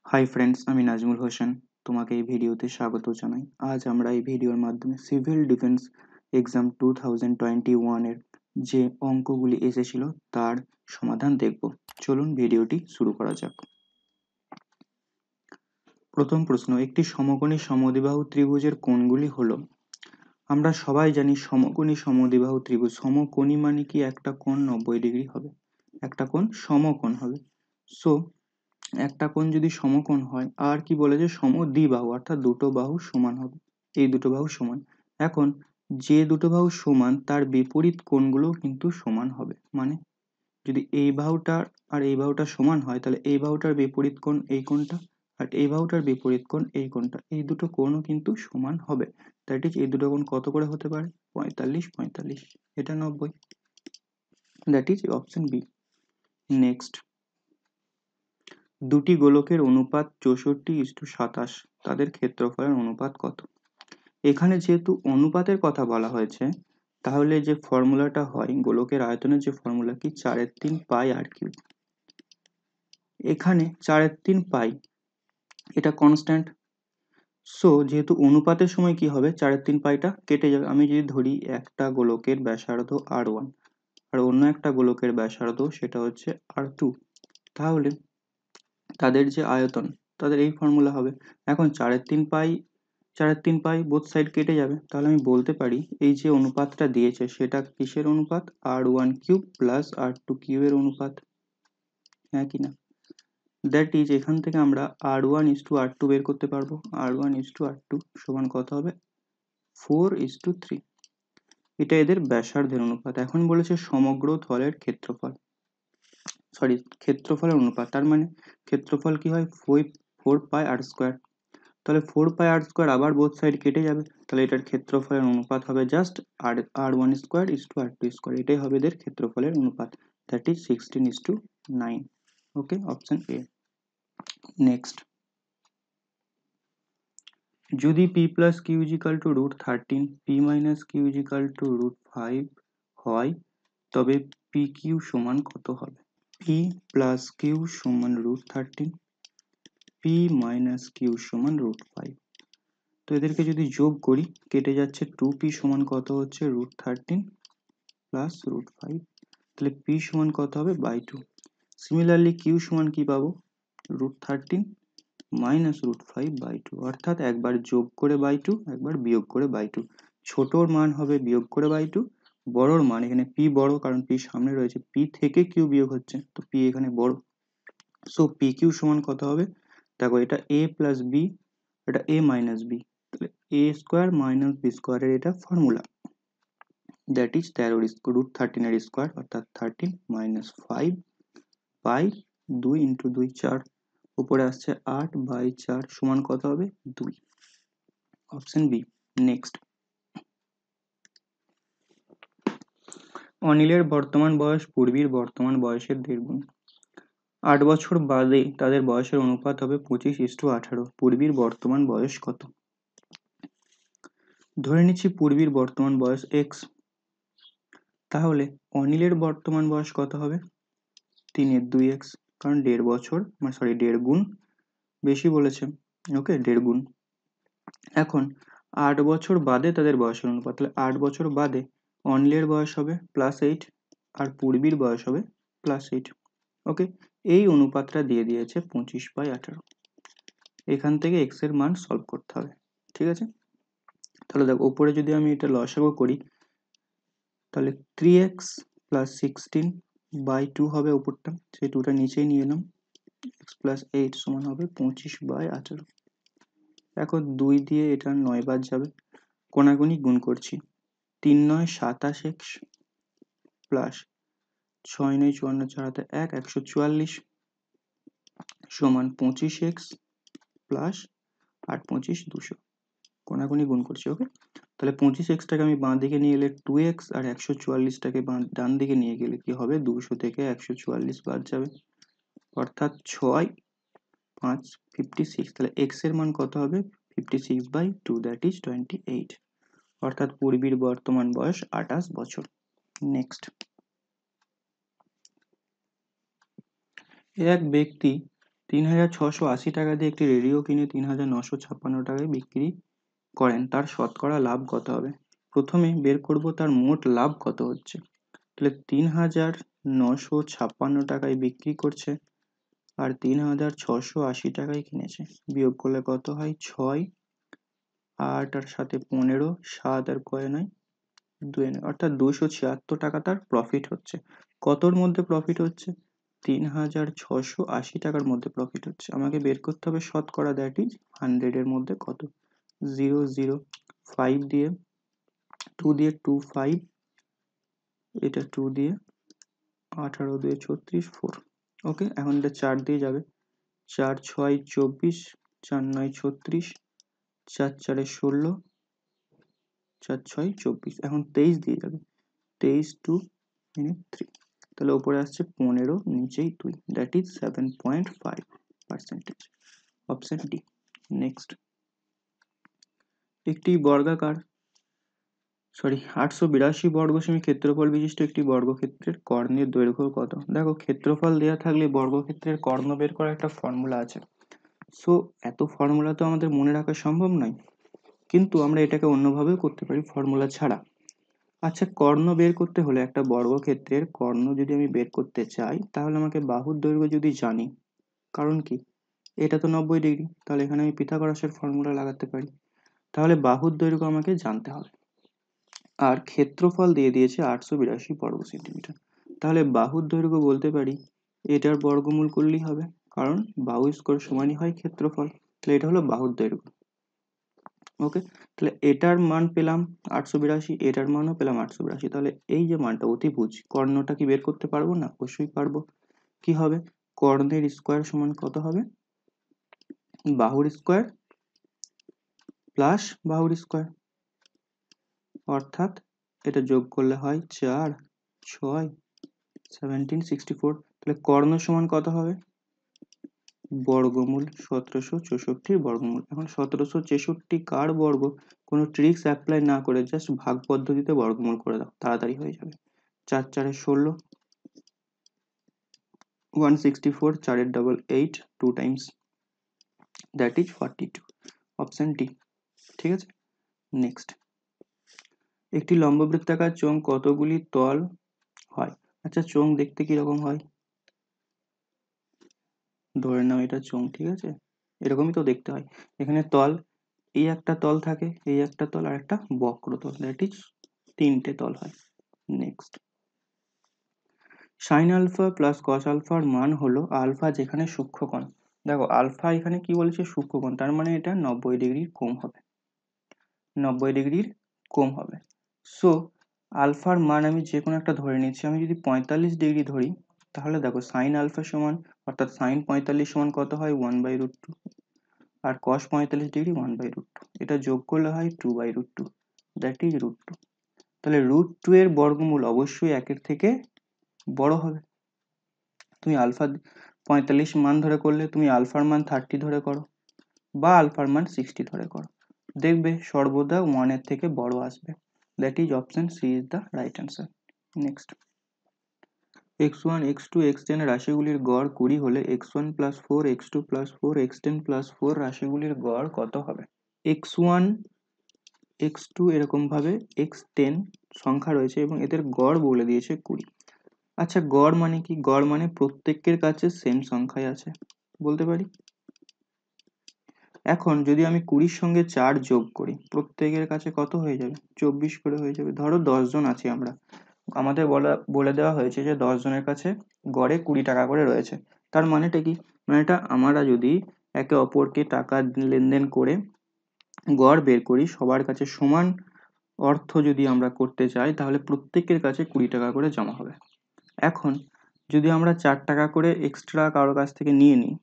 Hi friends, আমি নাজমুল হোসেন। তোমাকে এই ভিডিওতে স্বাগত জানাই। আজ আমরা এই ভিডিওর মাধ্যমে সিভিল ডিফেন্স এক্সাম 2021-এর যে অঙ্কগুলি এসেছিল তার সমাধান দেখব। চলুন ভিডিওটি শুরু করা যাক। প্রথম প্রশ্ন, একটি সমকোণী সমদ্বিবাহু ত্রিভুজের কোণগুলি হলো। আমরা সবাই জানি সমকোণী সমদ্বিবাহু ত্রিভুজ। সমকোণী মানে কি একটা কোণ 90 ডিগ্রি হবে, একটা কোণ সমকোণ হবে। সো একটা কোণ যদি সমকোণ হয়, আর কি বলেছে সমদ্বিবাহু, অর্থাৎ দুটো বাহু সমান হবে। এই দুটো বাহু সমান। এখন যে দুটো বাহু সমান তার বিপরীত কোণগুলো কিন্তু সমান হবে। মানে যদি এই বাহুটার আর এই বাহুটা সমান হয়, তাহলে এই বাহুটার বিপরীত কোণ এই কোণটা, আর এই বাহুটার বিপরীত কোণ এই কোণটা, এই দুটো কোণও কিন্তু সমান হবে। দ্যাট ইজ এই দুটো কোণ কত করে হতে পারে? 45 45, এটা 90। That is option B. Next, দুটি গোলকের অনুপাত 64:27, তাদের ক্ষেত্রফলের অনুপাত কত? এখানে যেহেতু অনুপাতের কথা বলা হয়েছে, তাহলে যে ফর্মুলাটা হয় গোলকের আয়তনের, যে ফর্মুলা কি 4/3 পাই আর কিউব। এখানে 4/3 পাই এটা কনস্ট্যান্ট। সো যেহেতু অনুপাতের সময় কি হবে, 4/3 পাইটা কেটে যাবে। আমি যদি ধরি একটা গোলকের ব্যাসার্ধ R1 আর অন্য একটা গোলকের ব্যাসার্ধ সেটা হচ্ছে R2, তাহলে তাদের যে আয়তন, তাদের এই ফর্মুলা হবে। এখন 4/3 পাই বোথ সাইড কেটে যাবে, তাহলে আমি বলতে পারি এই যে অনুপাতটা দিয়েছে সেটা কিসের অনুপাত? R1 কিউব প্লাস R2 কিউবের অনুপাত। হ্যাঁ কি না? দ্যাট ইজ এখান থেকে আমরা R1:R2 বের করতে পারবো। R1:R2 সমান কত হবে? 4:3। এটা এদের ব্যাসার্ধের অনুপাত। এখন বলেছে সমগ্র তলের ক্ষেত্রফল, ক্ষেত্রফলের অনুপাত। তার মানে ক্ষেত্রফল কি হয়? 4πr²। তাহলে 4πr², আবার বোথ সাইড কেটে যাবে, তাহলে এটার ক্ষেত্রফলের অনুপাত হবে জাস্ট R1² এটাই হবে এদের ক্ষেত্রফলের অনুপাত। That is 16:9। Okay, option A. Next, যদি p + q = √13, p - q = √5 হয়, তবে pq সমান কত হবে? p + q সমান √13, p - q সমান √5। তো এদেরকে যদি যোগ করি, কেটে যাচ্ছে। 2p সমান কত হচ্ছে? √13 প্লাস √5। তাহলে p সমান কত হবে? /2। সিমিলারলি q সমান কি পাবো? √13 মাইনাস √5/2, অর্থাৎ একবার যোগ করে /2, একবার বিয়োগ করে /2। ছোটর মান হবে বিয়োগ করে /2, বড়র মান, এখানে p বড় কারণ p সামনে রয়েছে, p থেকে q বিয়োগ হচ্ছে, তো p এখানে বড়। সো pq সমান কত হবে? দেখো, এটা a প্লাস b, এটা a মাইনাস b, তাহলে a² - b² এর এটা ফর্মুলা। দ্যাট ইজ 13 এর স্কোয়ার, অর্থাৎ 13 - 5/2 × 2 4, উপরে আসছে 8/4 সমান কত হবে? 2। Option B. নেক্সট, অনিলের বর্তমান বয়স পূর্বীর বর্তমান বয়সের 1.5 গুণ। 8 বছর বাদে তাদের বয়সের অনুপাত হবে 25:18। পূর্বীর বর্তমান বয়স কত? ধরে নিচ্ছি পূর্বীর বর্তমান বয়স x, তাহলে অনিলের বর্তমান বয়স কত হবে? 3/2x, কারণ 1.5 বছর, সরি 1.5 গুণ বেশি বলেছে। ওকে, 1.5 গুণ। এখন 8 বছর বাদে তাদের বয়সের অনুপাত, তাহলে 8 বছর বাদে অনিলের বয়স হবে +8 আর পূর্বীর বয়স হবে +8। ওকে, এই অনুপাতটা দিয়ে দিয়েছে 25/18। এখান থেকে x এর মান সলভ করতে হবে। ঠিক আছে, তাহলে দেখো উপরে যদি আমি এটা লসাগু করি, তাহলে 3x + 16/2 হবে উপরটা, সেই 2টা নিচেই নিয়ে এলাম। x + 8 সমান হবে 25/18। এখন 2 দিয়ে এটা 9 বার যাবে, কোনাগুনি গুণ করছি। 3 × 9 = 27x প্লাস 6 × 9 = 54, 4 হাতে 1, 144 সমান 25x প্লাস 8 × 25 = 200। কোনাগুনি গুণ করছি। ওকে, তাহলে 25x-টাকে আমি বাঁ দিকে নিয়ে এলে 2x, আর 144-টাকে ডান দিকে নিয়ে গেলে কি হবে? 200 থেকে 144 বাদ যাবে, অর্থাৎ 6 5 56। তাহলে x এর মান কত হবে? 56/2, দ্যাট ইজ 28। অর্থাৎ পূর্বীর বর্তমান বয়স 28 বছর। নেক্সট, এক ব্যক্তি 3,680 টাকা দিয়ে একটি রেডিও কিনে 3,956 টাকায় বিক্রি করেন, তার শতকরা লাভ কত হবে? প্রথমে বের করব তার মোট লাভ কত হচ্ছে। তাহলে 3,956 টাকায় বিক্রি করছে আর 3,680 টাকায় কিনেছে, বিয়োগ করলে কত হয়? 6, 8 আর সাথে 15, 7 আর কয় নয় 2 নয়, অর্থাৎ 276 টাকা তার প্রফিট হচ্ছে। কতর মধ্যে প্রফিট হচ্ছে? 3,680 টাকার মধ্যে প্রফিট হচ্ছে। আমাকে বের করতে হবে শতকরা, দ্যাট ইজ 100 এর মধ্যে কত। 0, 0, 5 দিয়ে 2 দিয়ে 2, 5, এটা 2 দিয়ে 18 দিয়ে 36, 4। ওকে, এখন এটা 4 দিয়ে যাবে, 4, 6, 24, 4, 9, 36, 4, 4, 16, 4, 6, 24। এখন 23 দিয়ে যাবে, 23, 2, 3। তাহলে উপরে আসছে 15, নিচেই 2, that is 7.5%। Option D. Next, একটি বর্গাকার 882 বর্গ সেমি ক্ষেত্রফল বিশিষ্ট একটি বর্গক্ষেত্রের কর্ণের দৈর্ঘ্য কত? দেখো, ক্ষেত্রফল দেওয়া থাকলে বর্গক্ষেত্রের কর্ণ বের করার একটা ফর্মুলা আছে। সো এত ফর্মুলা তো আমাদের মনে রাখা সম্ভব নয়, কিন্তু আমরা এটাকে অন্যভাবেও করতে পারি ফর্মুলা ছাড়া। আচ্ছা, কর্ণ বের করতে হলে একটা বর্গক্ষেত্রের কর্ণ যদি আমি বের করতে চাই, তাহলে আমাকে বাহুর দৈর্ঘ্য যদি জানি, কারণ কি এটা তো 90 ডিগ্রি, তাহলে এখানে আমি পিথাগোরাসের ফর্মুলা লাগাতে পারি। তাহলে বাহুর দৈর্ঘ্য আমাকে জানতে হবে, আর ক্ষেত্রফল দিয়ে দিয়েছে 882 বর্গ সেন্টিমিটার। তাহলে বাহুর দৈর্ঘ্য বলতে পারি এটার বর্গমূল করলেই হবে, কারণ বাহু স্কোয়ার সমানই হয় ক্ষেত্রফল। তাহলে এটা হলো বাহুর দৈর্ঘ্য। ওকে, তাহলে এটার মান পেলাম 882, এটার মানও পেলাম 882। তাহলে এই যে মানটা অতিভুজ, কর্ণটা কি বের করতে পারবো না? অবশ্যই পারবো। কি হবে? কর্ণের স্কোয়ার সমান কত হবে? বাহুর স্কোয়ার প্লাস বাহুর স্কোয়ার, অর্থাৎ এটা যোগ করলে হয় 4, 6, 1764। তাহলে কর্ণ সমান কত হবে? বর্গমূল 1764 বর্গমূল। এখন 1764 কার বর্গ? কোনো ট্রিক্স অ্যাপ্লাই না করে জাস্ট ভাগ পদ্ধতিতে বর্গমূল করে দাও, তাড়াতাড়ি হয়ে যাবে। 4, 4, 16, 164, 4, 8, 2 Times, that is 42। Option D. ঠিক আছে, নেক্সট, একটি লম্ববৃত্তাকার চোঙ কতগুলি তল হয়? আচ্ছা, চোঙ দেখতে কিরকম হয়? ধরে নাও এটা চোঙ, ঠিক আছে, এরকমই তো দেখতে হয়। এখানে তল, এই একটা তল থাকে, এই একটা তল আর একটা বক্রতল, দ্যাট ইজ 3টে তল হয়। Next, sine alpha plus cos আলফার মান হলো আলফা যেখানে সূক্ষ্মকোণ। দেখো, আলফা এখানে কি বলেছে? সূক্ষ্মকোণ, তার মানে এটা 90 ডিগ্রির কম হবে, 90 ডিগ্রির কম হবে। সো আলফার মান আমি যে কোনো একটা ধরে নিচ্ছি। আমি যদি 45 ডিগ্রি ধরি, তাহলে দেখো সাইন আলফা সমান, অর্থাৎ সাইন 45 সমান কত হয়? 1/√2, আর cos 45 ডিগ্রি 1/√2, এটা যোগ করলে হয় 2/√2, দ্যাট ইজ √2। তাহলে √2 এর বর্গমূল অবশ্যই 1 থেকে বড় হবে। তুমি আলফা 45 মান ধরে করলে, তুমি আলফার মান 30 ধরে করো, বা আলফার মান 60 ধরে করো, দেখবে সর্বদা 1 এর থেকে বড় আসবে। That is option C is the right answer. Next, x1, x2, x10 রাশিগুলির গড় 20 হলে x1 + 4, x2 + 4, x10 + 4 রাশিগুলির গড় কত হবে? x1, x2 এরকম ভাবে x10 সংখ্যা রয়েছে এবং এদের গড় বলে দিয়েছে 20। আচ্ছা, গড় মানে কি? গড় মানে প্রত্যেকের কাছে সেম সংখ্যাই আছে, বলতে পারি। এখন যদি আমি 20-র সঙ্গে 4 যোগ করি, প্রত্যেকের কাছে কত হয়ে যাবে? 24 করে হয়ে যাবে। ধরো 10 জন আছি আমরা, আমাদের বলে দেওয়া হয়েছে যে 10 জনের কাছে গড়ে 20 টাকা করে রয়েছে। তার মানেটা কি? মানেটা আমরা যদি একে অপরকে টাকা লেনদেন করে গড় বের করি, সবার কাছে সমান অর্থ যদি আমরা করতে চাই, তাহলে প্রত্যেকের কাছে 20 টাকা করে জমা হবে। এখন যদি আমরা 4 টাকা করে এক্সট্রা কারোর কাছ থেকে নিয়ে নিই,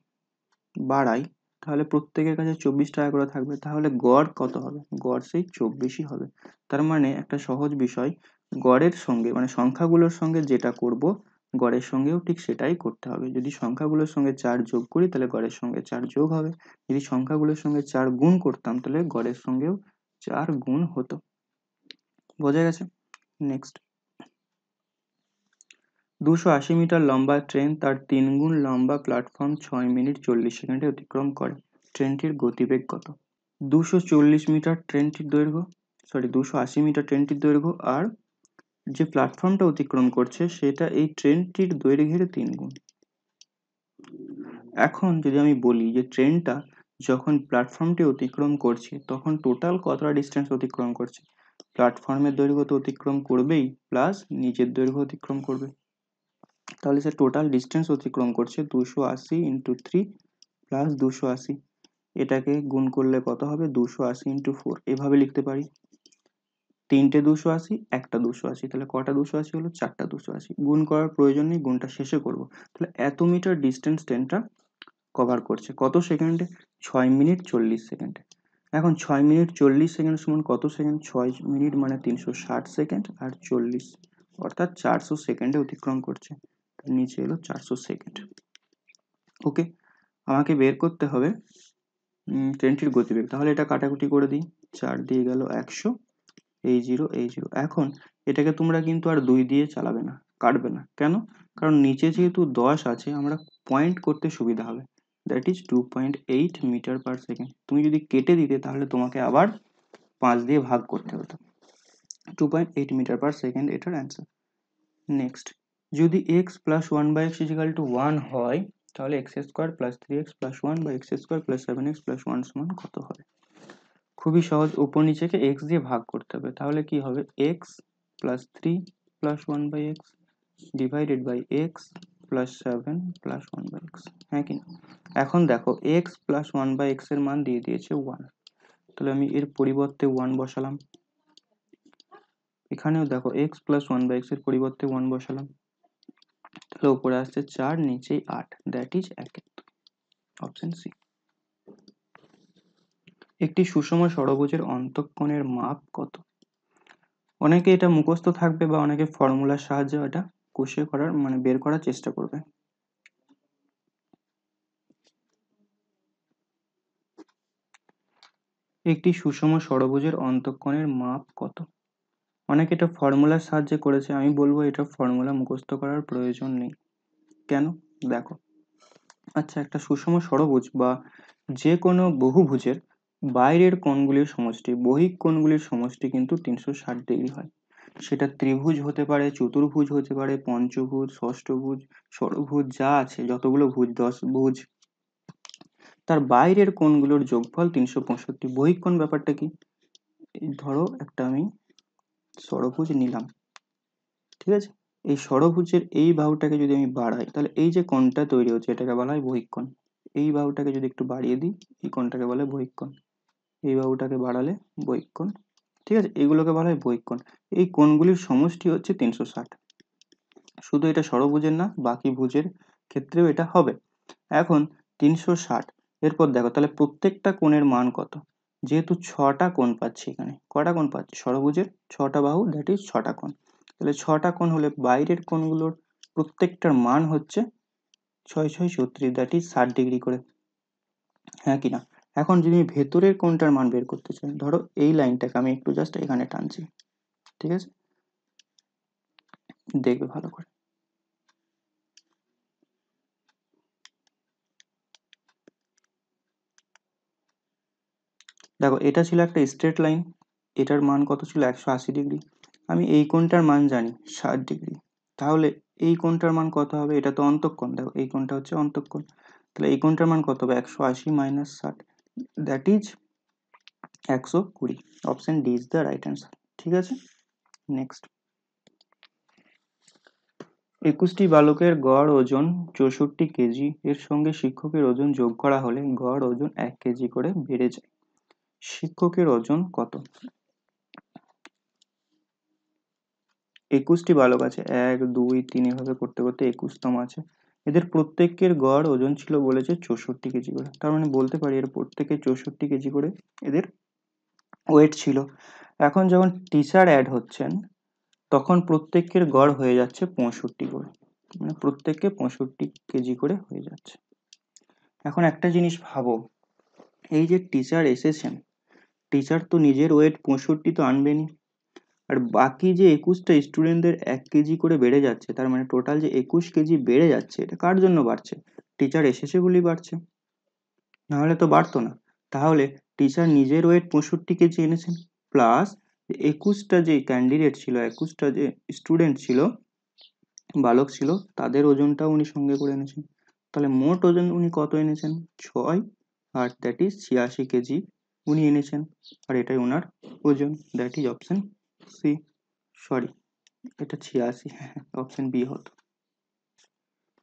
বাড়াই, তাহলে প্রত্যেকের কাছে 24 টাকা করে থাকবে। তাহলে গড় কত হবে? গড় সেই 24ই হবে। তার মানে একটা সহজ বিষয়, গড়ের সঙ্গে মানে সংখ্যাগুলোর সঙ্গে যেটা করব, গড়ের সঙ্গেও ঠিক সেটাই করতে হবে। যদি সংখ্যাগুলোর সঙ্গে 4 যোগ করি, তাহলে গড়ের সঙ্গে 4 যোগ হবে। যদি সংখ্যাগুলোর সঙ্গে 4 গুণ করতাম, তাহলে গড়ের সঙ্গেও 4 গুণ হতো। বোঝা গেছে? নেক্সট, 280 মিটার লম্বা ট্রেন তার 3 গুণ লম্বা প্ল্যাটফর্ম 6 মিনিট 40 সেকেন্ডে অতিক্রম করে, ট্রেনটির গতিবেগ কত? 240 মিটার ট্রেনটির দৈর্ঘ্য, 280 মিটার ট্রেনটির দৈর্ঘ্য, আর যে প্ল্যাটফর্মটা অতিক্রম করছে সেটা এই ট্রেনটির দৈর্ঘ্যের 3 গুণ। এখন যদি আমি বলি যে ট্রেনটা যখন প্ল্যাটফর্মটি অতিক্রম করছে তখন টোটাল কতটা ডিস্টেন্স অতিক্রম করছে, প্ল্যাটফর্মের দৈর্ঘ্য তো অতিক্রম করবেই প্লাস নিচের দৈর্ঘ্য অতিক্রম করবে, তাহলে সে টোটাল ডিস্টেন্স অতিক্রম করছে 280 ইন্টু 3 প্লাস 280, এটাকে গুণ করলে কত হবে 280 ইন্টু 4, এভাবে লিখতে পারি। তিনটে 280, একটা 280, তাহলে কটা 280 হলো, চারটা 280। গুণ করার প্রয়োজন নেই, গুণটা শেষে করব। তাহলে এত মিটার ডিস্টেন্স ট্রেনটা কভার করছে কত সেকেন্ডে, 6 মিনিট 40 সেকেন্ডে। এখন 6 মিনিট 40 সেকেন্ড সমান কত সেকেন্ড, 6 মিনিট মানে 360 সেকেন্ড আর 40 অর্থাৎ 400 সেকেন্ডে অতিক্রম করছে, নিচে এলো 400 সেকেন্ড। ওকে, আমাকে বের করতে হবে ট্রেনটির গতিবেগ। তাহলে এটা কাটাকুটি করে দিই, 4 দিয়ে গেল 100, এই 0 এই 0। এখন এটাকে তোমরা কিন্তু আর 2 দিয়ে চালাবে না, কাটবে না, কেন? কারণ নিচে যেহেতু 10 আছে আমরা পয়েন্ট করতে সুবিধা হবে, that is 2.8 metre per second. তুমি যদি কেটে দিতে তাহলে তোমাকে আবার 5 দিয়ে ভাগ করতে হতো। 2.8 মিটার পার সেকেন্ড এটার অ্যান্সার। নেক্সট, যদি x plus 1/x equal to 1 হয় তাহলে x square plus 3x plus 1 বা x square plus 7x plus 1 সমান কত হবে? খুবই সহজ, উপর নিচেকে x দিয়ে ভাগ করতে হবে, তাহলে কি হবে x plus 3 plus 1/x divided by x plus 7 plus 1/x, হ্যাঁ কি না? এখন দেখো x প্লাস 1/x এর মান দিয়ে দিয়েছে 1, তাহলে আমি এর পরিবর্তে 1 বসালাম, এখানেও দেখো x প্লাস 1/x এর পরিবর্তে 1 বসালাম, তাহলে উপরে আসছে 4 নিচে 8, দ্যাট ইজ 1, অপশন সি। একটি সুষম ষড়ভুজের অন্তঃকোণের মাপ কত? অনেকে এটা মুখস্থ থাকবে বা অনেকে ফর্মুলার সাহায্যে এটা কষে করার মানে বের করার চেষ্টা করবে। একটি সুষম ষড়ভুজের অন্তঃকোণের মাপ কত? অনেকে এটা ফর্মুলার সাহায্যে করেছে, আমি বলবো এটা ফর্মুলা মুখস্থ করার প্রয়োজন নেই। কেন? দেখো, আচ্ছা, একটা সুষম ষড়ভুজ বা যে কোনো বহুভুজের বাইরের কোণগুলির সমষ্টি, বহিঃ কোণগুলির সমষ্টি কিন্তু 360 ডিগ্রি হয়। সেটা ত্রিভুজ হতে পারে, চতুর্ভুজ হতে পারে, পঞ্চভুজ, ষষ্ঠভুজ, ষড়ভুজ, যা আছে যতগুলো ভুজ, 10 ভুজ, তার বাইরের কোণগুলোর যোগফল 365। বহিঃ কোণ ব্যাপারটা কি? ধরো একটা আমি ষড়ভুজ নিলাম, ঠিক আছে, এই ষড়ভুজের এই বাহুটাকে যদি আমি বাড়াই তাহলে এই যে কোণটা তৈরি হচ্ছে এটাকে বলা হয় বহিঃ কোণ। এই বাহুটাকে যদি একটু বাড়িয়ে দিই এই কোণটাকে বলে বহিঃ কোণ, এই বাহুটাকে বাড়ালে বহিঃ কোণ, ঠিক আছে, এগুলোকে বলা হয় বহিঃ কোণ। এই কোণগুলির সমষ্টি হচ্ছে 360। শুধু এটা ষড়ভুজের না, বাকি ভুজের ক্ষেত্রেও এটা হবে। এখন 360, এরপর দেখো তাহলে প্রত্যেকটা কোণের মান কত, যেহেতু 6টা কোণ পাচ্ছি, এখানে কটা কোণ পাচ্ছি ষড়ভুজের, 6টা বাহু, দ্যাট ইজ 6টা কোণ, তাহলে 6টা কোণ হলে বাইরের কোণগুলোর প্রত্যেকটার মান হচ্ছে 6 6 36, দ্যাট ইজ 60 ডিগ্রি করে, হ্যাঁ কি না? এখন যদি ভেতরের কোণটার মান বের করতে চাই, ধরো এই লাইনটাকে আমি একটু জাস্ট এখানে টানছি, ঠিক আছে, দেখবে ভালো করে, দেখো এটা ছিল একটা স্ট্রেট লাইন, এটার মান কত ছিল 180 ডিগ্রি, আমি এই কোণটার মান জানি 60 ডিগ্রি, তাহলে এই কোণটার মান কত হবে, এটা তো অন্তঃকোণ, দেখো এই কোণটা হচ্ছে অন্তঃকোণ, তাহলে এই কোণটার মান কত হবে 180 minus 60, that is 120, option D is the right answer, ঠিক আছে। নেক্সট, 21টি বালকের গড় ওজন 64 কেজি, এর সঙ্গে শিক্ষকের ওজন যোগ করা হলে গড় ওজন 1 কেজি করে বেড়ে যায়, শিক্ষকের ওজন কত? 21টি বালক আছে, 1 2 3 এভাবে করতে করতে 21তম আছে, এদের প্রত্যেকের গড় ওজন ছিল বলেছে 64 কেজি করে, তার মানে বলতে পারি এর প্রত্যেকে 64 কেজি করে এদের ওয়েট ছিল। এখন যখন টিচার অ্যাড হচ্ছেন তখন প্রত্যেকের গড় হয়ে যাচ্ছে 65 করে, মানে প্রত্যেককে 65 কেজি করে হয়ে যাচ্ছে। এখন একটা জিনিস ভাবো, এই যে টিচার এসেছেন, টিচার তো নিজের ওয়েট 65 তো আনবেনি, আর বাকি যে 21টা স্টুডেন্টদের 1 কেজি করে বেড়ে যাচ্ছে, তার মানে টোটাল যে 21 কেজি বেড়ে যাচ্ছে, এটা কার জন্য বাড়ছে? টিচার এসেছে বলেই বাড়ছে, নাহলে তো বাড়তো না। তাহলে টিচার নিজের ওয়েট 65 কেজি এনেছেন, প্লাস 21টা যে ক্যান্ডিডেট ছিল, 21টা যে স্টুডেন্ট ছিল, বালক ছিল, তাদের ওজনটাও উনি সঙ্গে করে এনেছেন। তাহলে মোট ওজন উনি কত এনেছেন? 6, আর দ্যাট ইজ 86 কেজি উনি এনেছেন, আর এটাই ওনার ওজন, that is option C. Sorry, এটা 86, অপশন বি হতো।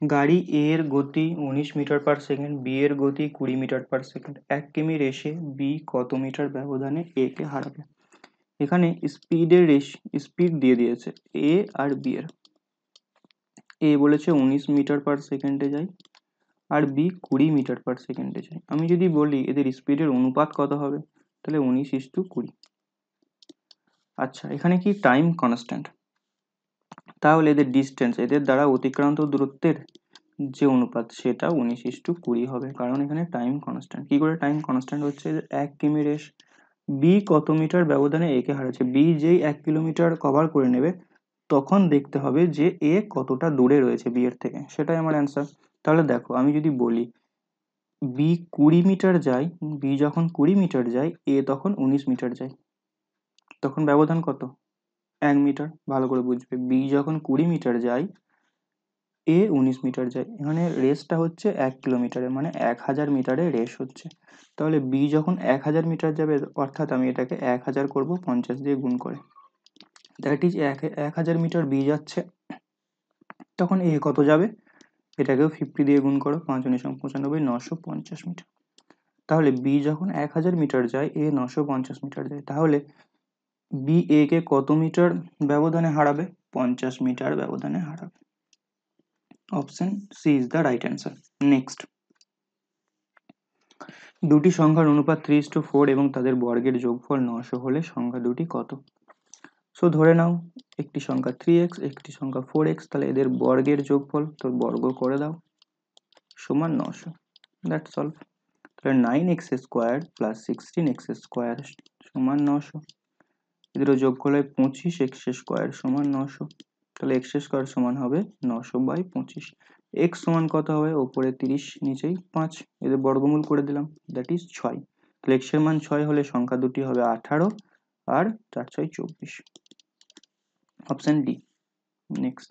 গাড়ি এ এর গতি 19 মিটার পার সেকেন্ড, বি এর গতি 20 মিটার পার সেকেন্ড। 1 কিমি রেসে বি কত মিটার ব্যবধানে এ কে হারাবে? এখানে স্পিড দিয়ে দিয়েছে এ আর বি এর। এ বলেছে 19 মিটার পার সেকেন্ডে যায়, আর বি 20 মিটার পার সেকেন্ডে যায়। আমি যদি বলি এদের স্পিডের অনুপাত কত হবে, তাহলে 19:20। আচ্ছা, এখানে কি টাইম কনস্ট্যান্ট, তাহলে এদের ডিস্টেন্স, এদের দ্বারা অতিক্রান্ত দূরত্বের যে অনুপাত, সেটা 19:20 হবে, কারণ এখানে টাইম কনস্ট্যান্ট। কি করে টাইম কনস্ট্যান্ট হচ্ছে? 1 কিমি রেস, বি কত মিটার ব্যবধানে এ কে হারাচ্ছে, বি যেই 1 কিলোমিটার কভার করে নেবে, তখন দেখতে হবে যে এ কতটা দূরে রয়েছে বি এর থেকে, সেটাই আমার অ্যান্সার। তাহলে দেখো, আমি যদি বলি বি 20 মিটার যায়, বি যখন 20 মিটার যায়, এ তখন 19 মিটার যায়, তখন ব্যবধান কত? 1 মিটার। ভালো করে বুঝবে, বি যখন 20 মিটার যায়, এ 19 মিটার যায়, এখানে রেসটা হচ্ছে 1 কিলোমিটারে, মানে 1000 মিটারে রেস হচ্ছে। তাহলে বি যখন 1000 মিটার যাবে, অর্থাৎ আমি এটাকে 1000 করব 50 দিয়ে গুণ করে, দ্যাট ইজ 1000 মিটার বি যাচ্ছে, তখন এ কত যাবে? এটাকেও 50 দিয়ে গুণ করো, 5 × 95, 950 মিটার। তাহলে বি যখন 1000 মিটার যায়, এ 950 মিটার যায়, তাহলে বি এ কে কত মিটার ব্যবধানে হারাবে? 50 মিটার ব্যবধানে হারাবে। Option C is the right answer. Next, দুটি সংখ্যার অনুপাত 3:4 এবং তাদের বর্গের যোগফল 900 হলে সংখ্যা দুটি কত? সো ধরে নাও একটি সংখ্যা 3x, একটি সংখ্যা 4x, তাহলে এদের বর্গের যোগফল, তো বর্গ করে দাও, সমান 900। That's all. তাহলে 9x square plus 16x square সমান 900। এদেরও যোগফল হয় 25x স্কোয়ার সমান 900। তাহলে x স্কোয়ার সমান হবে 900/25। x সমান কত হবে? ওপরে 30, নিচেই 5, এদের বর্গমূল করে দিলাম, দ্যাট ইজ 6। তাহলে x এর মান 6 হলে সংখ্যা দুটি হবে 18 আর 4 × 6 = 24। Option D. নেক্সট,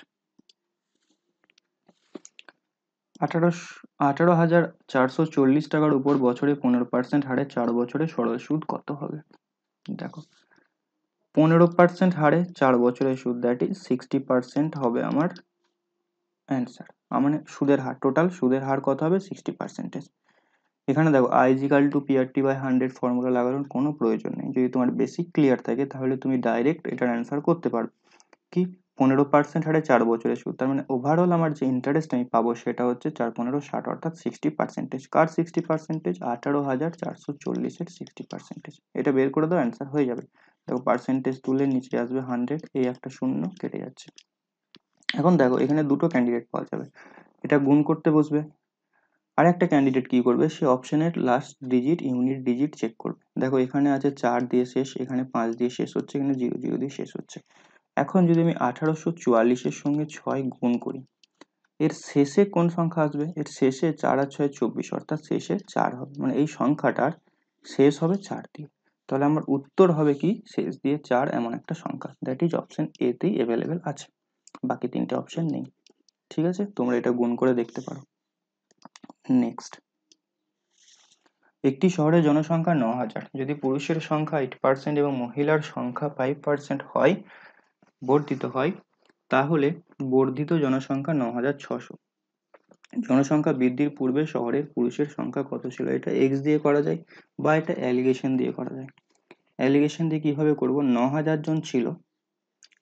18,440 টাকার উপর বছরে 15% হারে 4 বছরে সরল সুদ কত হবে? দেখো, 15% হারে 4 বছরের সুদ, দ্যাট ইজ 60% হবে আমার অ্যান্সার। মানে সুদের হার, টোটাল সুদের হার কত হবে? 60%। এখানে দেখো i = PRT/100 ফর্মুলা লাগানোর কোনো প্রয়োজন নেই। যদি তোমার বেসিক ক্লিয়ার থাকে, তাহলে তুমি ডাইরেক্ট এটার অ্যান্সার করতে পারবে। কি 15% হারে 4 বছরের সুদ, তার মানে ওভারঅল আমার যে ইন্টারেস্ট আমি পাবো, সেটা হচ্ছে 4 15 60, অর্থাৎ 60%। কার 60%? 18,440-এর 60%। এটা বের করে দাও, অ্যান্সার হয়ে যাবে। দেখো, পার্সেন্টেজ তুলে নিচে আসবে 100, এই একটা শূন্য কেটে যাচ্ছে। এখন দেখো, এখানে দুটো ক্যান্ডিডেট পাওয়া যাবে, এটা গুণ করতে বসবে। আর একটা ক্যান্ডিডেট কি করবে? সে অপশনের last digit, unit digit check করবে। দেখো, এখানে আছে 4 দিয়ে শেষ, এখানে 5 দিয়ে শেষ হচ্ছে, এখানে 0 0 দিয়ে শেষ হচ্ছে। এখন যদি আমি 1844-এর সঙ্গে 6 গুণ করি, এর শেষে কোন সংখ্যা আসবে? এর শেষে 4 আর 6 24, অর্থাৎ শেষে 4 হবে, মানে এই সংখ্যাটার শেষ হবে 4 দিয়ে। তাহলে আমার উত্তর হবে কি? শেষ দিয়ে 4 এমন একটা সংখ্যা, দ্যাট ইজ অপশন এ তেই অ্যাভেলেবেল আছে, বাকি তিনটে অপশন নেই। ঠিক আছে, তোমরা এটা গুণ করে দেখতে পারো। নেক্সট, একটি শহরের জনসংখ্যা 9000, যদি পুরুষের সংখ্যা 8% এবং মহিলার সংখ্যা 5% হয়, বর্ধিত হয়, তাহলে বর্ধিত জনসংখ্যা 9600। জনসংখ্যা বৃদ্ধির পূর্বে শহরের পুরুষের সংখ্যা কত ছিল? এটা এক্স দিয়ে করা যায়, বা এটা অ্যালিগেশন দিয়ে করা যায়। অ্যালিগেশন দিয়ে কিভাবে করব? 9000 জন ছিল,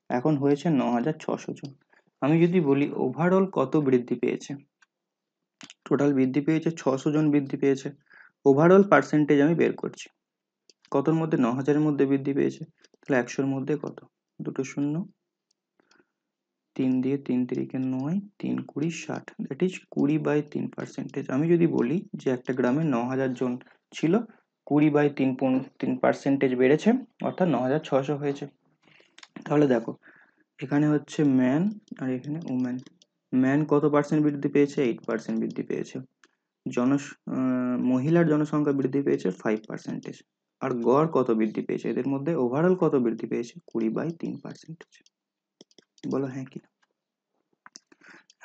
এখন হয়েছে 9600 জন। আমি যদি বলি ওভারঅল কত বৃদ্ধি পেয়েছে, টোটাল বৃদ্ধি পেয়েছে 600 জন বৃদ্ধি পেয়েছে, ওভারঅল পার্সেন্টেজ আমি বের করছি। কতর মধ্যে? 9000-এর মধ্যে বৃদ্ধি পেয়েছে, তাহলে 100-র মধ্যে কত? দুটো শূন্য, 3 দিয়ে 3 3 9, 3 20 60, দ্যাট ইজ 20/3%। আমি যদি বলি যে একটা গ্রামে 9000 জন ছিল, 20/3% বেড়েছে, অর্থাৎ 9600 হয়েছে। তাহলে দেখো এখানে হচ্ছে ম্যান আর এখানে উম্যান। ম্যান কত পার্সেন্ট বৃদ্ধি পেয়েছে? 8% বৃদ্ধি পেয়েছে। মহিলার জনসংখ্যা বৃদ্ধি পেয়েছে 5%। আর গড় কত বৃদ্ধি পেয়েছে? এদের মধ্যে ওভারঅল কত বৃদ্ধি পেয়েছে? 20/3%। বলো হ্যাঁ কি?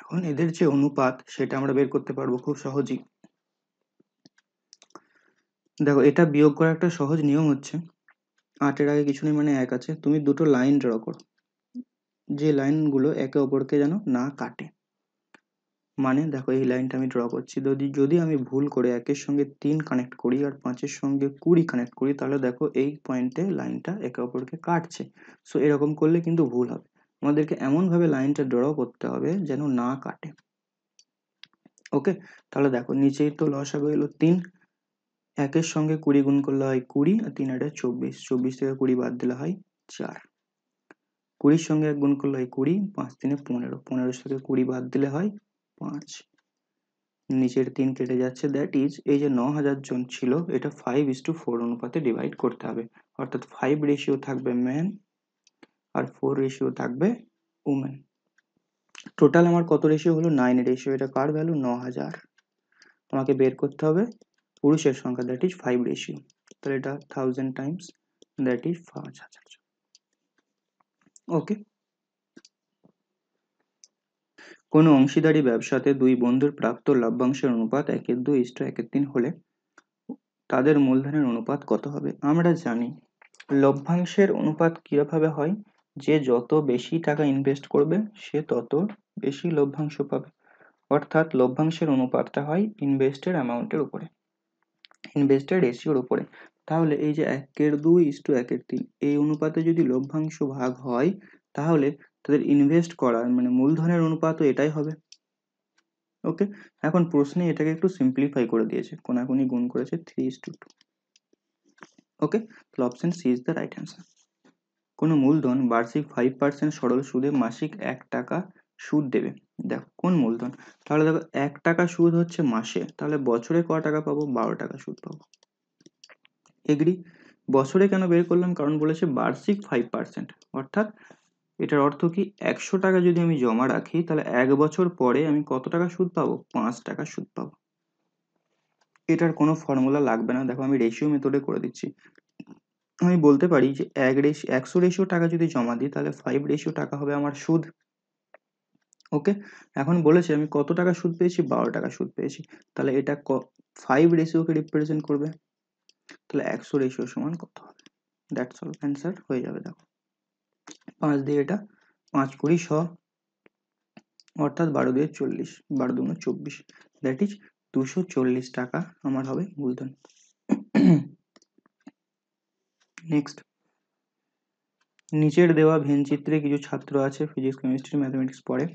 এখন এদের যে অনুপাত সেটা আমরা বের করতে পারবো খুব সহজেই। দেখো এটা বিয়োগ করার একটা সহজ নিয়ম হচ্ছে 8 এর আগে কিছু নেই মানে 1 আছে, তুমি দুটো লাইন ড্র করো যে লাইনগুলো একে অপরকে যেন না কাটে। মানে দেখো এই লাইনটা আমি ড্র করছি, যদি আমি ভুল করে 1-এর সঙ্গে 3 কানেক্ট করি আর 5-এর সঙ্গে 20 কানেক্ট করি তাহলে দেখো এই পয়েন্টে লাইনটা একে অপরকে কাটছে। সো এরকম করলে কিন্তু ভুল হবে, আমাদেরকে এমন ভাবে লাইনটা ড্র করতে হবে যেন না কাটে। ওকে, তাহলে দেখো নিচেই তো লসাগু এলো 3, 1-এর সঙ্গে 20 গুণ করলে হয় 20 আর 3 8 24, 24 থেকে 20 বাদ দিলে হয় 4, 20-র সঙ্গে 1 গুণ করলে হয় 20, 5 3 15, 15 থেকে 20 বাদ দিলে হয় 5, নিচের 3 কেটে যাচ্ছে, দ্যাট ইজ এই যে 9000 জন ছিল এটা 5:4 অনুপাতে ডিভাইড করতে হবে, অর্থাৎ 5 রেশিও থাকবে ম্যান আর 4 রেশিও থাকবে উমেন। টোটাল আমার কত রেশিও হলো? 9 রেশিও। এটা কার ভ্যালু? 9000। আমাকে বের করতে হবে পুরুষের সংখ্যা, দ্যাট ইজ 5 রেশিও। তাহলে এটা 1000 টাইমস, দ্যাট ইজ 5000। ওকে, কোনো অংশীদারি ব্যবসাতে দুই বন্ধুর প্রাপ্ত লভ্যাংশের অনুপাত 1:2:1:3 হলে তাদের মূলধনের অনুপাত কত হবে? আমরা জানি লভ্যাংশের অনুপাত কিভাবে হয়, যে যত বেশি টাকা ইনভেস্ট করবে সে তত বেশি লভ্যাংশ পাবে, অর্থাৎ লভ্যাংশের অনুপাতটা হয় ইনভেস্টেড অ্যামাউন্টের উপরে, ইনভেস্টেড রেশিওর উপরে। তাহলে এই যে 1:2:1:3 এই অনুপাতে যদি লভ্যাংশ ভাগ হয় তাহলে তাদের ইনভেস্ট করার মানে মূলধনের অনুপাতও এটাই হবে। ওকে, এখন প্রশ্নে এটাকে একটু সিম্পলিফাই করে দিয়েছে, কোনাকুনি গুণ করেছে 3:2। ওকে, তাহলে option C is the right answer. কোনো মূলধন বার্ষিক 5% সরল সুদে মাসিক 1 টাকা সুদ দেবে। দেখো কোন মূলধন, তাহলে দেখো 1 টাকা সুদ হচ্ছে মাসে, তাহলে বছরে ক টাকা পাবো? 12 টাকা সুদ পাবো। এগ্রি? বছরে কেন বের করলাম? কারণ বলেছে বার্ষিক 5%, অর্থাৎ এটার অর্থ কি 100 টাকা যদি আমি জমা রাখি তাহলে 1 বছর পরে আমি কত টাকা সুদ পাবো? 5 টাকা সুদ পাবো। এটার কোনো ফর্মুলা লাগবে না, দেখো আমি রেশিও মেথডে করে দিচ্ছি। আমি বলতে পারি যে 100 রেশিও টাকা যদি জমা দিই তাহলে 5 রেশিও টাকা হবে আমার সুদ। ওকে, এখন বলেছে আমি কত টাকা সুদ পেয়েছি? 12 টাকা সুদ পেয়েছি, তাহলে এটা 5 রেশিওকে রিপ্রেজেন্ট করবে, তাহলে 100 রেশিও সমান কত হবে? দ্যাটস অল, অ্যান্সার হয়ে যাবে। দেখো 5 দিয়ে এটা 5 20 100, অর্থাৎ 12 দিয়ে 40, 12 দুগুণ 24, দ্যাট ইজ 240 টাকা আমার হবে মূলধন। নেক্সট, নিচের দেওয়া ভেন চিত্রে কিছু ছাত্র আছে ফিজিক্স কেমিস্ট্রি ম্যাথমেটিক্স পড়ে।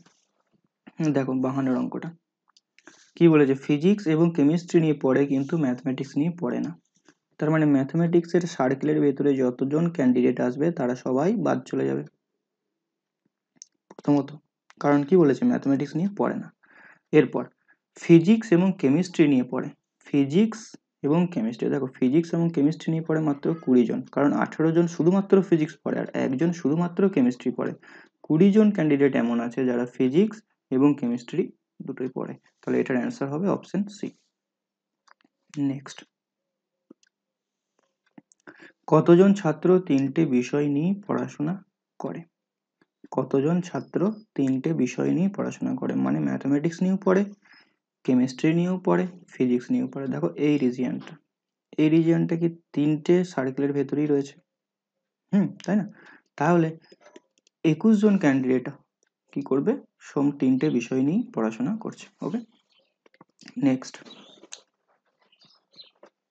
দেখো 52 অঙ্কটা কি বলেছে, ফিজিক্স এবং কেমিস্ট্রি নিয়ে পড়ে কিন্তু ম্যাথমেটিক্স নিয়ে পড়ে না। তার মানে ম্যাথমেটিক্সের সার্কেলের ভেতরে যতজন ক্যান্ডিডেট আসবে তারা সবাই বাদ চলে যাবে প্রথমত, কারণ কি বলেছে ম্যাথমেটিক্স নিয়ে পড়ে না। এরপর ফিজিক্স এবং কেমিস্ট্রি নিয়ে পড়ে, ফিজিক্স এবং কেমিস্ট্রি, দেখো ফিজিক্স এবং কেমিস্ট্রি নিয়ে পড়ে মাত্র 20 জন, কারণ 18 জন শুধুমাত্র ফিজিক্স পড়ে আর একজন শুধুমাত্র কেমিস্ট্রি পড়ে। 20 জন ক্যান্ডিডেট এমন আছে যারা ফিজিক্স এবং কেমিস্ট্রি দুটোই পড়ে, তাহলে এটার অ্যান্সার হবে অপশন সি। নেক্সট, কতজন ছাত্র 3টে বিষয় নিয়ে পড়াশোনা করে? কতজন ছাত্র 3টে বিষয় নিয়ে পড়াশোনা করে, মানে ম্যাথমেটিক্স নিয়েও পড়ে, কেমিস্ট্রি নিয়েও পড়ে, ফিজিক্স নিয়েও পড়ে। দেখো এই রিজিয়নটা কি 3টে সার্কেলের ভেতরেই রয়েছে, তাই না? তাহলে 21 জন ক্যান্ডিডেট কি করবে? 3টে বিষয় নিয়ে পড়াশোনা করছে। ওকে, নেক্সট,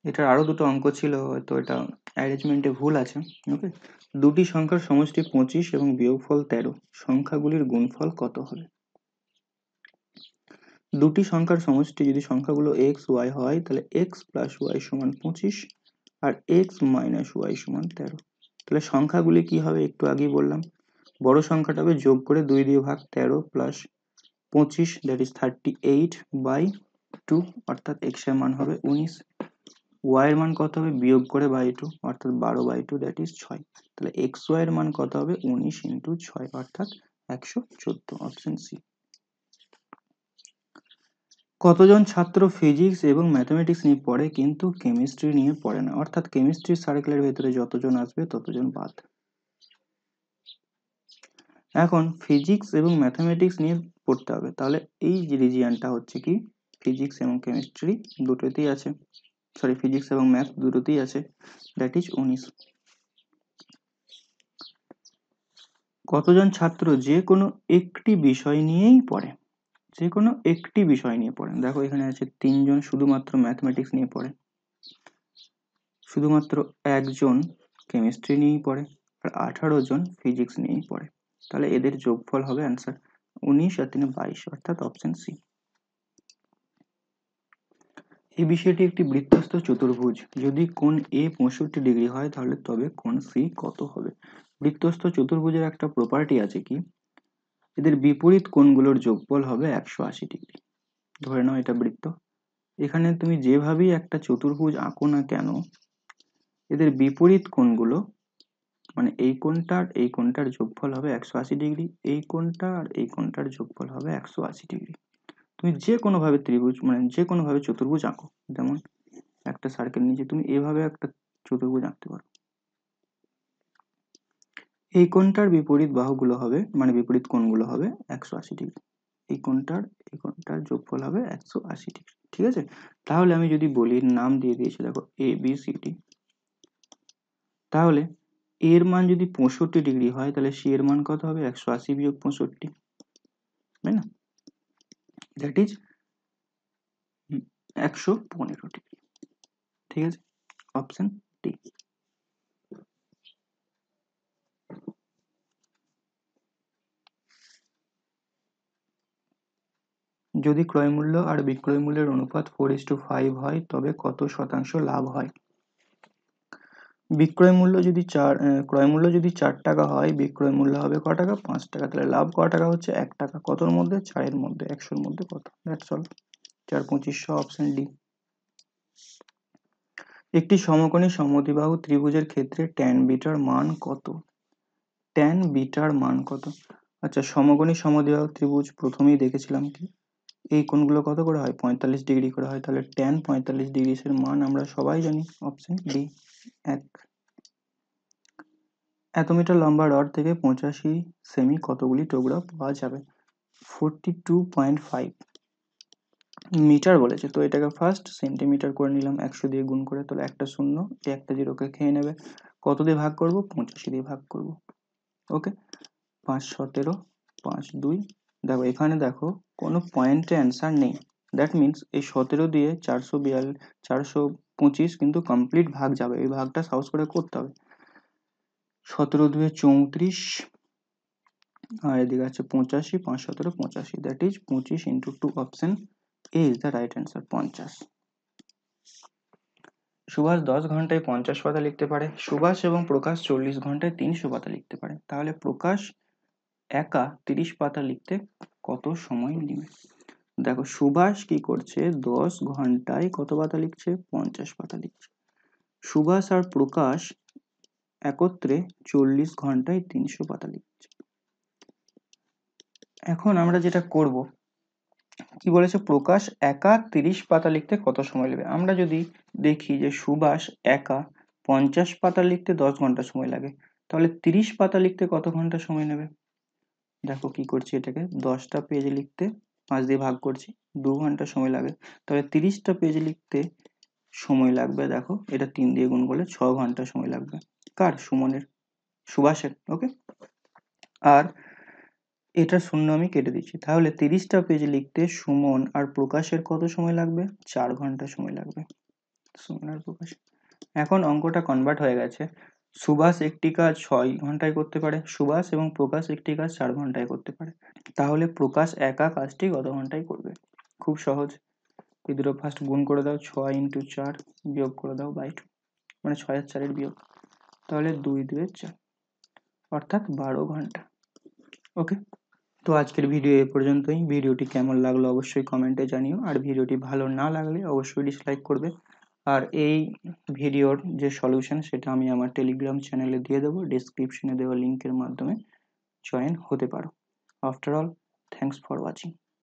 এটার আরো দুটো অঙ্ক ছিল, হয়তো এটা অ্যারেঞ্জমেন্টে ভুল আছে। ওকে, দুটি সংখ্যার সমষ্টি 25 এবং বিয়োগফল 13, সংখ্যাগুলির গুণফল কত হবে? দুটি সংখ্যার সমষ্টি যদি সংখ্যাগুলো x y হয় তাহলে x plus y সমান 25 আর x minus y সমান 13। তাহলে সংখ্যাগুলি কি হবে? একটু আগেই বললাম, বড় সংখ্যাটা হবে যোগ করে 2 দিয়ে ভাগ 13 প্লাস 25, দ্যাট ইজ 38/2, অর্থাৎ x এর মান হবে 19, y এর মান কত হবে? বিয়োগ করে বাই 2, অর্থাৎ 12/2, দ্যাট ইজ 6। তাহলে এক্স ওয়াই এর মান কত হবে 19 ইন্টু 6 অর্থাৎ 114, অপশন সি। কতজন ছাত্র ফিজিক্স এবং ম্যাথমেটিক্স নিয়ে পড়ে কিন্তু কেমিস্ট্রি নিয়ে পড়ে না, অর্থাৎ কেমিস্ট্রি সার্কেলের ভেতরে যতজন আসবে ততজন বাদ। এখন ফিজিক্স এবং ম্যাথমেটিক্স নিয়ে পড়তে হবে, তাহলে এই যে রিজিয়নটা হচ্ছে কি ফিজিক্স এবং কেমিস্ট্রি দুটোতেই আছে, সরি ফিজিক্স এবং ম্যাথ দুটোতেই আছে, দ্যাট ইজ 19। কতজন ছাত্র যে কোনো একটি বিষয় নিয়েই পড়ে, যে কোনো একটি বিষয় নিয়ে পড়ে, দেখো এখানে আছে 3 জন শুধুমাত্র ম্যাথমেটিক্স নিয়ে পড়ে, শুধুমাত্র একজন কেমিস্ট্রি নিয়েই পড়ে, আর 18 জন ফিজিক্স নিয়েই পড়ে, তাহলে এদের যোগফল হবে অ্যান্সার 19 আর 3 22 অর্থাৎ অপশন সি। এই বিষয়টি একটি বৃত্তস্থ চতুর্ভুজ, যদি কোণ এ 65 ডিগ্রি হয় তাহলে তবে কোণ সি কত হবে। বৃত্তস্থ চতুর্ভুজের একটা প্রপার্টি আছে কি, এদের বিপরীত কোণগুলোর যোগফল হবে 180 ডিগ্রি। ধরে নাও এটা বৃত্ত, এখানে তুমি যেভাবেই একটা চতুর্ভুজ আঁকো না কেন, এদের বিপরীত কোণগুলো মানে এই কোণটার যোগফল হবে 180 ডিগ্রি, এই কোণটা আর এই কোণটার যোগফল হবে 180 ডিগ্রি। তুমি যে কোনো ভাবে ত্রিভুজ মানে যে কোনো ভাবে চতুর্ভুজ আঁকো, যেমন একটা সার্কেল নিচে তুমি এভাবে একটা চতুর্ভুজ আঁকতে পারো, এই কোণটার বিপরীত বাহুগুলো হবে মানে বিপরীত কোণগুলো হবে 180 ডিগ্রি, এই কোণটার যোগফল হবে 180 ডিগ্রি, ঠিক আছে। তাহলে আমি যদি বলি, নাম দিয়ে দিয়েছি দেখো এ বি সি ডি, তাহলে এর মান যদি 65 ডিগ্রি হয় তাহলে সি এর মান কত হবে 180 বিয়োগ 65, তাই না, দ্যাট ইজ 115 ডিগ্রি, ঠিক আছে, অপশন ডি। যদি ক্রয় মূল্য আর বিক্রয় মূল্যের অনুপাত 4:5 হয় তবে কত শতাংশ লাভ হয়। বিক্রয় মূল্য যদি ক্রয় মূল্য যদি 4 টাকা হয়, বিক্রয় মূল্য হবে ক টাকা 5 টাকা, তাহলে লাভ ক টাকা হচ্ছে 1 টাকা, কতর মধ্যে 4 এর মধ্যে, 100 এর মধ্যে কত, দ্যাটস অল, 4 2500, অপশন ডি। একটি সমকোণী সমদ্বিবাহু ত্রিভুজের ক্ষেত্রে tan বিটার মান কত, tan বিটার মান কত। আচ্ছা, সমকোণী সমদ্বিবাহু ত্রিভুজ প্রথমেই দেখেছিলাম কি এই কোণগুলো কত করে হয় 45 ডিগ্রি করে হয়, তাহলে tan 45 ডিগ্রি এর মান আমরা সবাই জানি, অপশন ডি 1। এত মিটার লম্বা রড থেকে 85 সেমি কতগুলি টুকরা পাওয়া যাবে, 42.5 মিটার বলেছে, তো এটাকে ফার্স্ট সেন্টিমিটার করে নিলাম 100 দিয়ে গুণ করে, তাহলে একটা শূন্য এই একটা জিরোকে খেয়ে নেবে, কত দিয়ে ভাগ করব 85 দিয়ে ভাগ করব, ওকে 5 17 5 2, দেখো এখানে দেখো কোনো পয়েন্টে অ্যান্সার নেই, দ্যাট মিনস এই 17 দিয়ে 425 কিন্তু কমপ্লিট ভাগ যাবে, এই ভাগটা সাহস করে করতে হবে, 17 দুয়ে 34 আর এদিকে আছে 85, 5 17 85, that is 25 into 2, option A is the right answer 50। Subhash 10 ঘন্টায় 50 পাতা লিখতে পারে, সুভাষ এবং প্রকাশ 40 ঘন্টায় 300 পাতা লিখতে পারে, তাহলে প্রকাশ একা 30 পাতা লিখতে কত সময় নেবে। দেখো সুভাষ কি করছে 10 ঘন্টায় কত পাতা লিখছে 50 পাতা লিখছে, সুভাষ আর প্রকাশ একত্রে 40 ঘন্টায় 300 পাতা লিখছে। এখন আমরা যেটা করব, কি বলেছে প্রকাশ একা 30 পাতা লিখতে কত সময় নেবে, আমরা যদি দেখি যে সুভাষ একা 50 পাতা লিখতে 10 ঘন্টা সময় লাগে, তাহলে 30 পাতা লিখতে কত ঘন্টা সময় নেবে। দেখো কি করছি, এটাকে 10টা পেজ লিখতে 5 দিয়ে ভাগ করছি, 2 ঘন্টা সময় লাগে, তাহলে 30টা পেজ লিখতে সময় লাগবে, দেখো এটা 3 দিয়ে গুণ করলে 6 ঘন্টা সময় লাগবে, কার সুভাষের, ওকে। আর এটা শূন্য আমি কেটে দিচ্ছি, তাহলে 30টা পেজ লিখতে সুমন আর প্রকাশের কত সময় লাগবে 4 ঘন্টা সময় লাগবে, সুমন আর প্রকাশ। এখন অঙ্কটা কনভার্ট হয়ে গেছে, সুভাষ একটি কাজ 6 ঘন্টায় করতে পারে, সুভাষ এবং প্রকাশ একটি কাজ 4 ঘন্টায় করতে পারে, তাহলে প্রকাশ একা কাজটি কত ঘন্টায় করবে। খুব সহজ, এই দুটো ফার্স্ট গুণ করে দাও, 6 ইন্টু 4 বিয়োগ করে দাও বাই 2, মানে 6 আর 4 এর বিয়োগ, তাহলে 2 2 4 অর্থাৎ 12 ঘন্টা, ওকে। তো আজকের ভিডিও এ পর্যন্তই, ভিডিওটি কেমন লাগলো অবশ্যই কমেন্টে জানিও, আর ভিডিওটি ভালো না লাগলে অবশ্যই ডিসলাইক করবে, আর এই ভিডিওর যে সলিউশন সেটা আমি আমার টেলিগ্রাম চ্যানেলে দিয়ে দেবো, ডিসক্রিপশনে দেওয়া লিঙ্কের মাধ্যমে জয়েন হতে পারো। After all, thanks for watching.